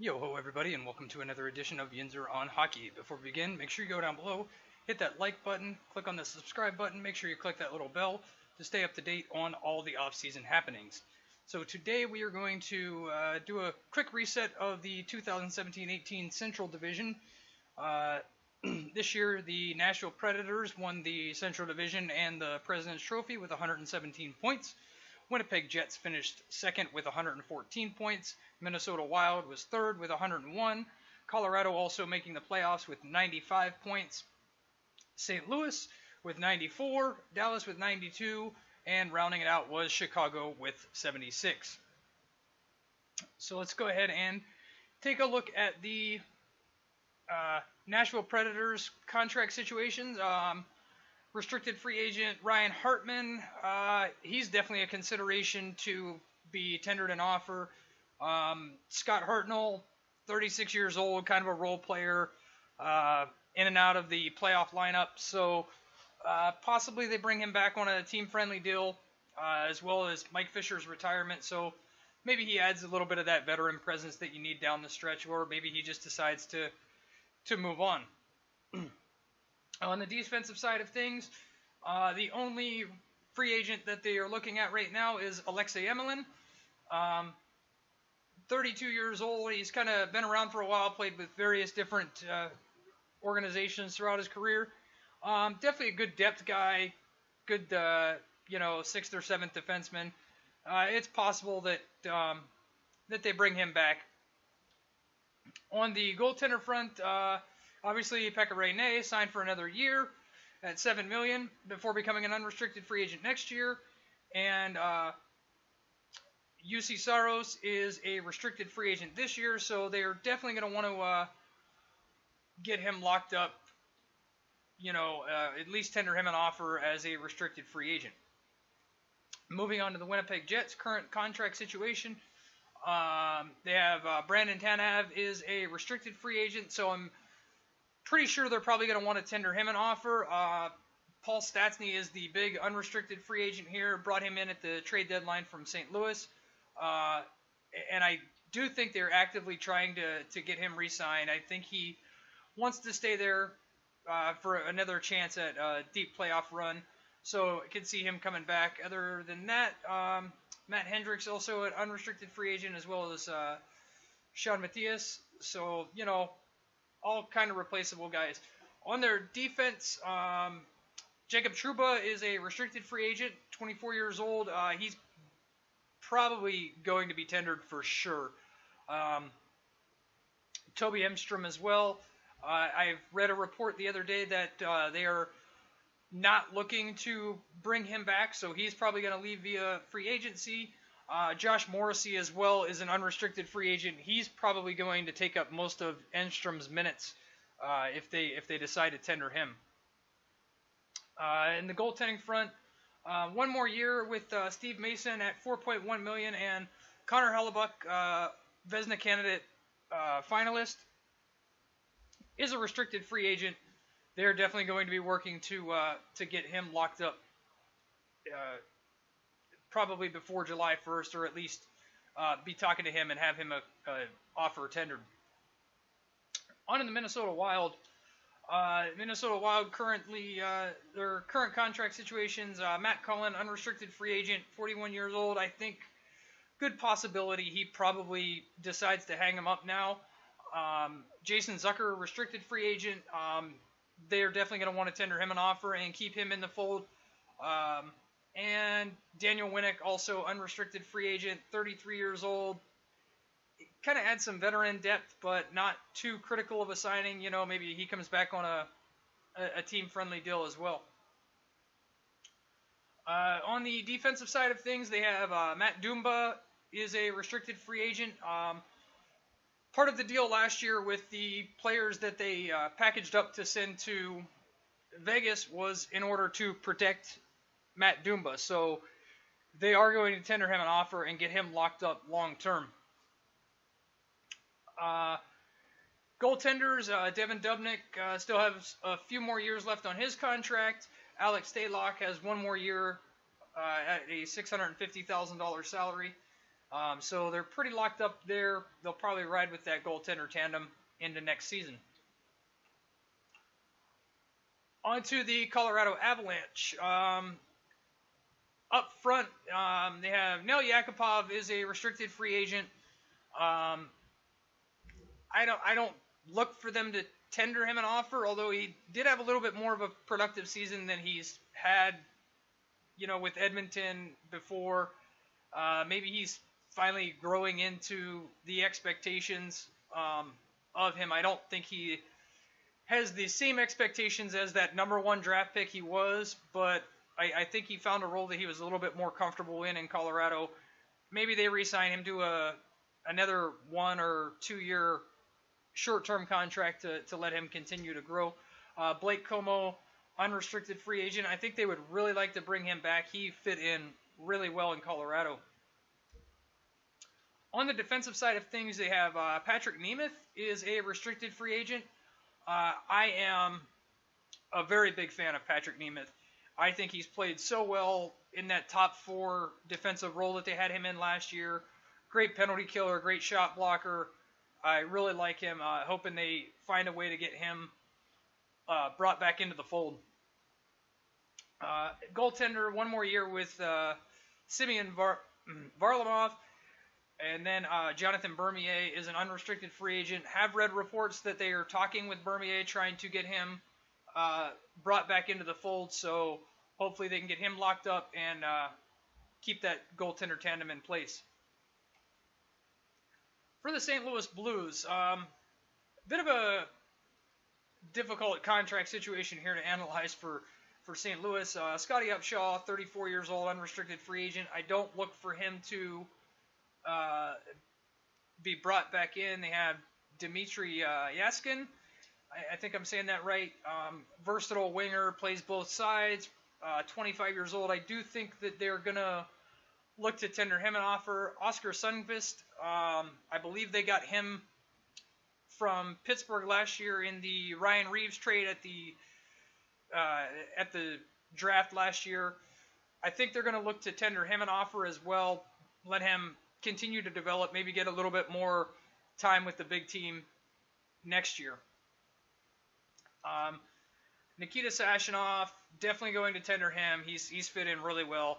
Yo ho everybody, and welcome to another edition of Yinzer on Hockey. Before we begin, make sure you go down below, hit that like button, click on the subscribe button, make sure you click that little bell to stay up to date on all the off-season happenings. So today we are going to do a quick reset of the 2017-18 Central Division. This year the Nashville Predators won the Central Division and the President's Trophy with 117 points. Winnipeg Jets finished second with 114 points. Minnesota Wild was third with 101. Colorado also making the playoffs with 95 points. St. Louis with 94. Dallas with 92. And rounding it out was Chicago with 76. So let's go ahead and take a look at the Nashville Predators contract situations. Restricted free agent Ryan Hartman, he's definitely a consideration to be tendered an offer. Scott Hartnell, 36 years old, kind of a role player, in and out of the playoff lineup. So possibly they bring him back on a team-friendly deal, as well as Mike Fisher's retirement. So maybe he adds a little bit of that veteran presence that you need down the stretch, or maybe he just decides to move on. On the defensive side of things, the only free agent that they are looking at right now is Alexei Emelin. 32 years old. He's kind of been around for a while, played with various different organizations throughout his career. Definitely a good depth guy, good, 6th or 7th defenseman. It's possible that that they bring him back. On the goaltender front, obviously, Pekka Rinne signed for another year at $7 million before becoming an unrestricted free agent next year. And UC Saros is a restricted free agent this year, so they are definitely going to want to get him locked up, at least tender him an offer as a restricted free agent. Moving on to the Winnipeg Jets' current contract situation. They have Brandon Tanev is a restricted free agent, so I'm pretty sure they're probably going to want to tender him an offer. Paul Stastny is the big unrestricted free agent here. Brought him in at the trade deadline from St. Louis. And I do think they're actively trying to get him re-signed. I think he wants to stay there for another chance at a deep playoff run. So I could see him coming back. Other than that, Matt Hendricks also an unrestricted free agent, as well as Sean Matthias. So, all kind of replaceable guys. On their defense, Jacob Trouba is a restricted free agent, 24 years old. He's probably going to be tendered for sure. Toby Emstrom as well. I've read a report the other day that they are not looking to bring him back, so he's probably going to leave via free agency. Josh Morrissey as well is an unrestricted free agent. He's probably going to take up most of Enstrom's minutes if they decide to tender him. In the goaltending front, one more year with Steve Mason at $4.1 million, and Connor Hellebuyck, Vezina candidate finalist, is a restricted free agent. They're definitely going to be working to get him locked up. Probably before July 1st, or at least be talking to him and have him a offer tendered. On to the Minnesota Wild. Minnesota Wild currently, their current contract situations, Matt Cullen, unrestricted free agent, 41 years old. I think good possibility he probably decides to hang him up now. Jason Zucker, restricted free agent. They're definitely going to want to tender him an offer and keep him in the fold. And Daniel Winnick, also unrestricted free agent, 33 years old. Kind of adds some veteran depth, but not too critical of a signing. Maybe he comes back on a team-friendly deal as well. On the defensive side of things, they have Matt Dumba is a restricted free agent. Part of the deal last year with the players that they packaged up to send to Vegas was in order to protect Matt Dumba. So they are going to tender him an offer and get him locked up long term. Goaltenders, Devin Dubnyk still has a few more years left on his contract. Alex Stalock has one more year at a $650,000 salary. So they're pretty locked up there. They'll probably ride with that goaltender tandem into next season. On to the Colorado Avalanche. Up front, they have Nail Yakupov is a restricted free agent. I don't look for them to tender him an offer, although he did have a little bit more of a productive season than he's had, with Edmonton before. Maybe he's finally growing into the expectations of him. I don't think he has the same expectations as that number 1 draft pick he was, but I think he found a role that he was a little bit more comfortable in Colorado. Maybe they re-sign him to another 1 or 2 year short-term contract to let him continue to grow. Blake Como, unrestricted free agent. I think they would really like to bring him back. He fit in really well in Colorado. On the defensive side of things, they have Patrick Nemeth is a restricted free agent. I am a very big fan of Patrick Nemeth. I think he's played so well in that top 4 defensive role that they had him in last year. Great penalty killer, great shot blocker. I really like him. Hoping they find a way to get him brought back into the fold. Goaltender, 1 more year with Simeon Varlamov. And then Jonathan Bernier is an unrestricted free agent. Have read reports that they are talking with Bernier, trying to get him brought back into the fold. So hopefully they can get him locked up and keep that goaltender tandem in place. For the St. Louis Blues, bit of a difficult contract situation here to analyze for St. Louis. Scotty Upshaw, 34 years old, unrestricted free agent. I don't look for him to be brought back in. They have Dmitry Yaskin. I think I'm saying that right. Versatile winger, plays both sides. 25 years old. I do think that they're going to look to tender him an offer. Oscar Sundqvist, I believe they got him from Pittsburgh last year in the Ryan Reeves trade at the draft last year. I think they're going to look to tender him an offer as well. Let him continue to develop, maybe get a little bit more time with the big team next year. Nikita Sashinoff, definitely going to tender him. He's fit in really well.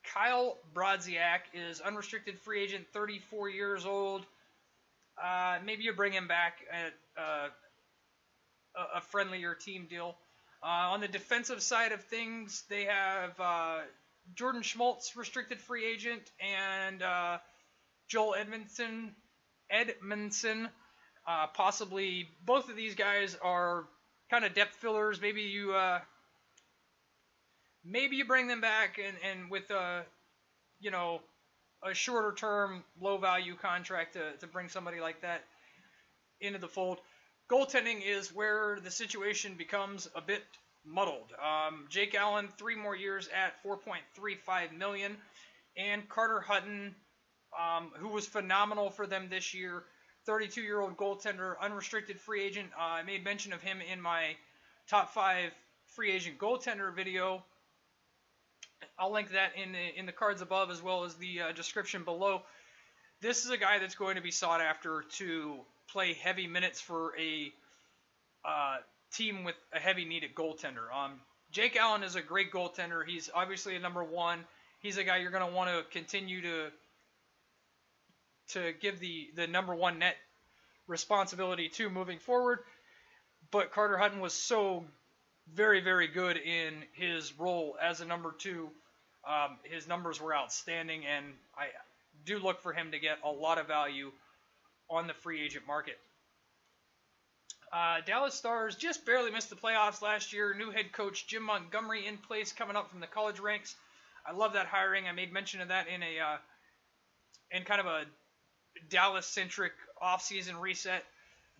Kyle Brodziak is unrestricted free agent, 34 years old. Maybe you bring him back at a friendlier team deal. On the defensive side of things, they have Jordan Schmaltz, restricted free agent, and Joel Edmondson. Possibly both of these guys are kind of depth fillers. Maybe you bring them back and with a shorter term, low value contract to bring somebody like that into the fold. Goaltending is where the situation becomes a bit muddled. Jake Allen, 3 more years at $4.35 million, and Carter Hutton, who was phenomenal for them this year, 32-year-old goaltender, unrestricted free agent. I made mention of him in my top 5 free agent goaltender video. I'll link that in the cards above as well as the description below. This is a guy that's going to be sought after to play heavy minutes for a team with a heavy needed goaltender. Jake Allen is a great goaltender. He's obviously a number 1. He's a guy you're going to want to continue to give the number 1 net responsibility to moving forward. But Carter Hutton was so very, very good in his role as a number 2. His numbers were outstanding, and I do look for him to get a lot of value on the free agent market. Dallas Stars just barely missed the playoffs last year. New head coach Jim Montgomery in place, coming up from the college ranks. I love that hiring. I made mention of that in kind of a Dallas-centric off-season reset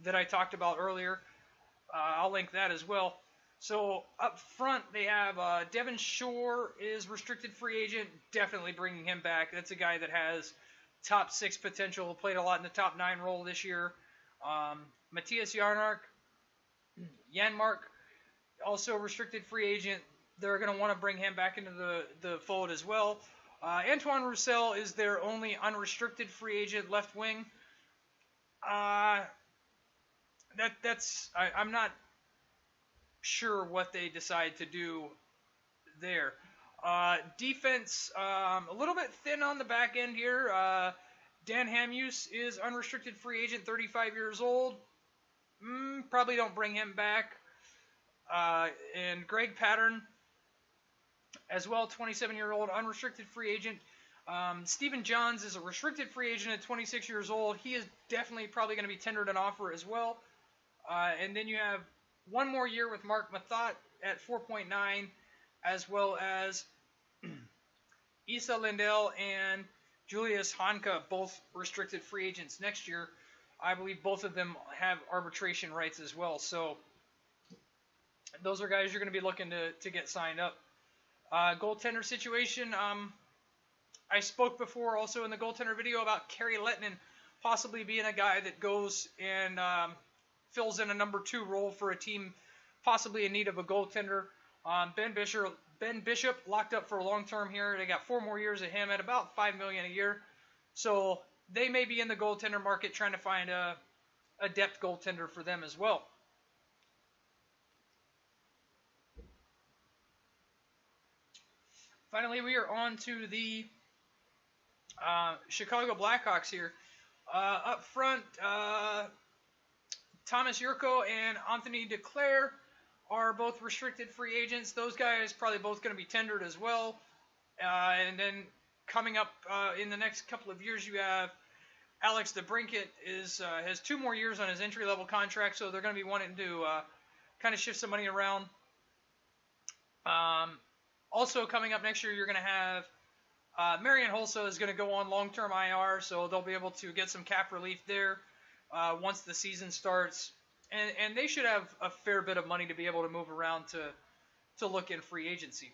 that I talked about earlier. I'll link that as well. So up front, they have Devin Shore is restricted free agent. Definitely bringing him back. That's a guy that has top 6 potential. Played a lot in the top 9 role this year. Matthias Janmark, also restricted free agent. They're going to want to bring him back into the fold as well. Antoine Roussel is their only unrestricted free agent left wing. I'm not sure what they decide to do there. Defense, a little bit thin on the back end here. Dan Hamhuis is unrestricted free agent, 35 years old. Probably don't bring him back. And Greg Pattern, as well, 27-year-old unrestricted free agent. Stephen Johns is a restricted free agent at 26 years old. He is definitely probably going to be tendered an offer as well. And then you have one more year with Mark Mathot at 4.9, as well as Issa Lindell and Julius Honka, both restricted free agents next year. I believe both of them have arbitration rights as well. So those are guys you're going to be looking to get signed up. Goaltender situation. I spoke before also in the goaltender video about Kerry Lettinen possibly being a guy that goes and fills in a number 2 role for a team possibly in need of a goaltender. Ben Bishop locked up for a long term here. They got 4 more years of him at about $5 million a year. So they may be in the goaltender market trying to find a depth goaltender for them as well. Finally, we are on to the Chicago Blackhawks here. Up front, Thomas Jurko and Anthony Duclair are both restricted free agents. Those guys probably both going to be tendered as well. And then coming up in the next couple of years, you have Alex DeBrincat has 2 more years on his entry-level contract, so they're going to be wanting to kind of shift some money around. Also coming up next year, you're going to have Marian Hossa is going to go on long-term IR, so they'll be able to get some cap relief there once the season starts. And they should have a fair bit of money to be able to move around to look in free agency.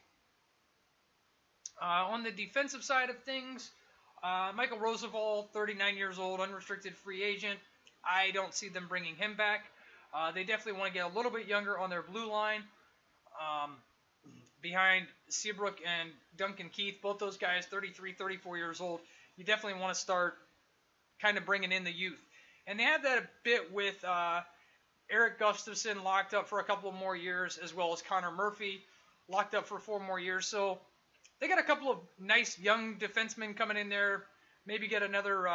On the defensive side of things, Michael Roosevelt, 39 years old, unrestricted free agent. I don't see them bringing him back. They definitely want to get a little bit younger on their blue line. Behind Seabrook and Duncan Keith, both those guys, 33, 34 years old. You definitely want to start kind of bringing in the youth. And they had that a bit with Eric Gustafson locked up for a couple more years, as well as Connor Murphy locked up for 4 more years. So they got a couple of nice young defensemen coming in there. Maybe get another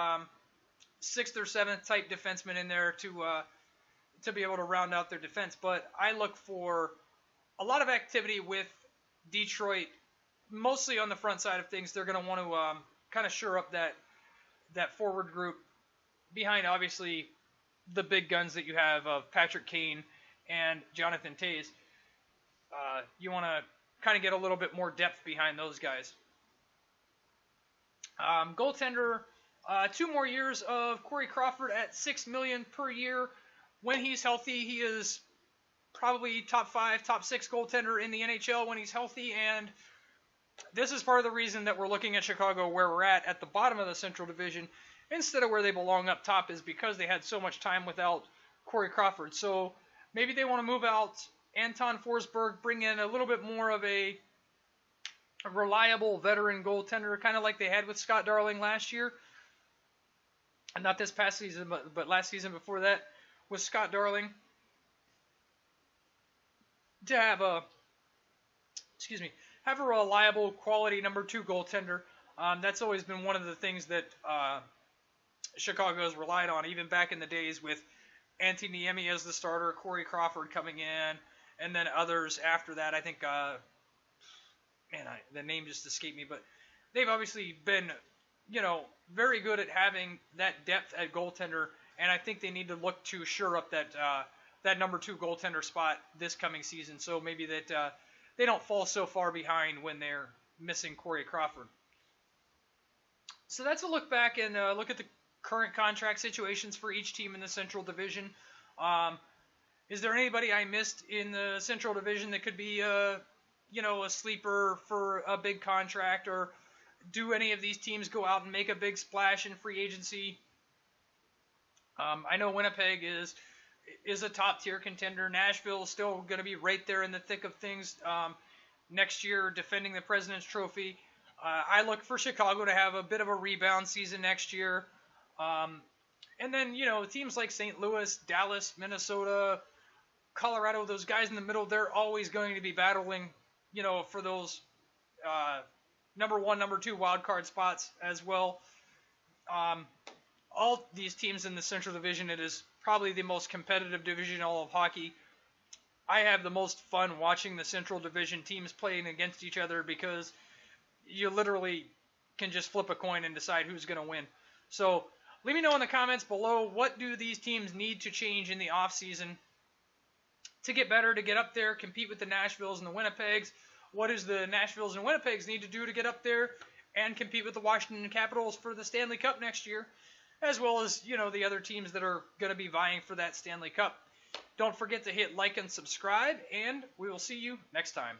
6th or 7th type defenseman in there to be able to round out their defense. But I look for a lot of activity with Detroit, mostly on the front side of things. They're going to want to kind of shore up that forward group behind, obviously, the big guns that you have of Patrick Kane and Jonathan Toews. You want to kind of get a little bit more depth behind those guys. Goaltender, 2 more years of Corey Crawford at $6 million per year. When he's healthy, he is probably top 5, top 6 goaltender in the NHL when he's healthy, and this is part of the reason that we're looking at Chicago where we're at the bottom of the Central Division instead of where they belong up top, is because they had so much time without Corey Crawford. So maybe they want to move out Anton Forsberg, bring in a little bit more of a reliable veteran goaltender, kind of like they had with Scott Darling last year. And not this past season, but last season before that with Scott Darling. To have a reliable quality number 2 goaltender. That's always been one of the things that Chicago has relied on, even back in the days with Antti Niemi as the starter, Corey Crawford coming in, and then others after that. I think, the name just escaped me, but they've obviously been, very good at having that depth at goaltender, and I think they need to look to shore up that number 2 goaltender spot this coming season, so maybe that they don't fall so far behind when they're missing Corey Crawford. So that's a look back and look at the current contract situations for each team in the Central Division. Is there anybody I missed in the Central Division that could be a sleeper for a big contract, or do any of these teams go out and make a big splash in free agency? I know Winnipeg is a top-tier contender. Nashville is still going to be right there in the thick of things next year, defending the President's Trophy. I look for Chicago to have a bit of a rebound season next year. And then, teams like St. Louis, Dallas, Minnesota, Colorado, those guys in the middle, they're always going to be battling, for those number 1, number 2 wild card spots as well. All these teams in the Central Division, it is probably the most competitive division in all of hockey. I have the most fun watching the Central Division teams playing against each other because you literally can just flip a coin and decide who's going to win. So let me know in the comments below, what do these teams need to change in the offseason to get better, to get up there, compete with the Nashvilles and the Winnipegs? What does the Nashvilles and Winnipegs need to do to get up there and compete with the Washington Capitals for the Stanley Cup next year, as well as, the other teams that are going to be vying for that Stanley Cup? Don't forget to hit like and subscribe, and we will see you next time.